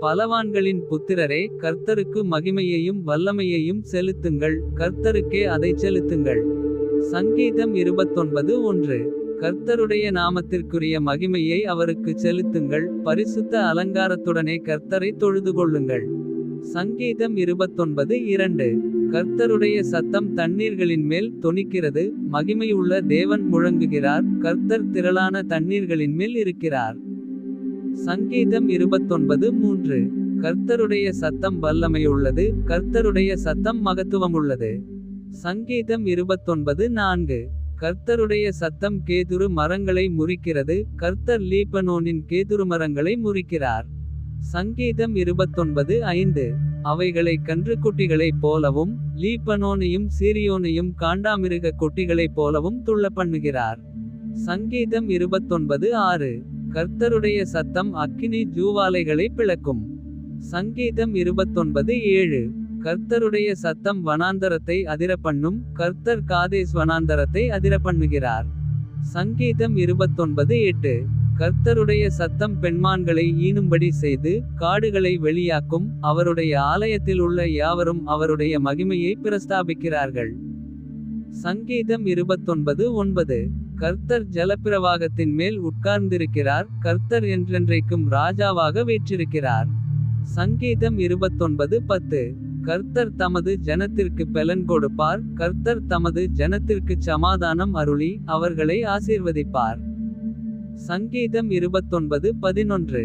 பலவான்களின் புத்திரரே, கர்த்தருக்கு மகிமையையும் வல்லமையையும் செலுத்துங்கள். கர்த்தருக்கே அதைச் செலுத்துங்கள். சங்கீதம் 29:1. கர்த்தருடைய நாமத்திற்குரிய மகிமையை அவருக்குச் செலுத்துங்கள். பரிசுத்த அலங்காரத்துடனே கர்த்தரை தொழுதுகொள்ளுங்கள். சங்கீதம் 29:2. கர்த்தருடைய சத்தம் தண்ணீர்களின் மேல் தொனிக்கிறது. மகிமையுள்ள தேவன் முழங்குகிறார். கர்த்தர் திரளான தண்ணீர்களின் மேல் இருக்கிறார். சங்கீதம் 29:3. கர்த்தருடைய சத்தம் வல்லமையுள்ளது. கர்த்தருடைய சத்தம் மகத்துவமுள்ளது. சங்கீதம் 29:4. கர்த்தருடைய சத்தம் கேதுரு மரங்களை முறிக்கிறது. கர்த்தர் லீபனோனின் கேதுரு மரங்களை முறிக்கிறார். சங்கீதம் 29:5. அவைகளை கன்றுக்குட்டிகளைப் போலவும் லீபனோனையும் சீரியோனையும் காண்டாமிருக குட்டிகளைப் போலவும் துள்ள பண்ணுகிறார். சங்கீதம் 29:6. கர்த்தருடைய சத்தம் அக்கினி ஜூவாலைகளை பிளக்கும். சங்கீதம் 29:7. கர்த்தருடைய சத்தம் வனாந்தரத்தை அதிரப்பண்ணும். கர்த்தர் காதேஸ் வனாந்தரத்தை அதிரப்பண்ணுகிறார். சங்கீதம் 29:8. கர்த்தருடைய சத்தம் பெண்மான்களை ஈனும்படி செய்து காடுகளை வெளியாக்கும். அவருடைய ஆலயத்தில் உள்ள யாவரும் அவருடைய மகிமையை பிரஸ்தாபிக்கிறார்கள். சங்கீதம் 29:9. கர்த்தர் ஜலப்பிரவாகத்தின் மேல் உட்கார்ந்திருக்கிறார். கர்த்தர் என்றென்றைக்கும் ராஜாவாக வீற்றிருக்கிறார். சங்கீதம் 29:10. கர்த்தர் தமது ஜனத்திற்கு பெலன் கொடுப்பார். கர்த்தர் தமது ஜனத்திற்குச் சமாதானம் அருளி அவர்களை ஆசீர்வதிப்பார். சங்கீதம் 29:11.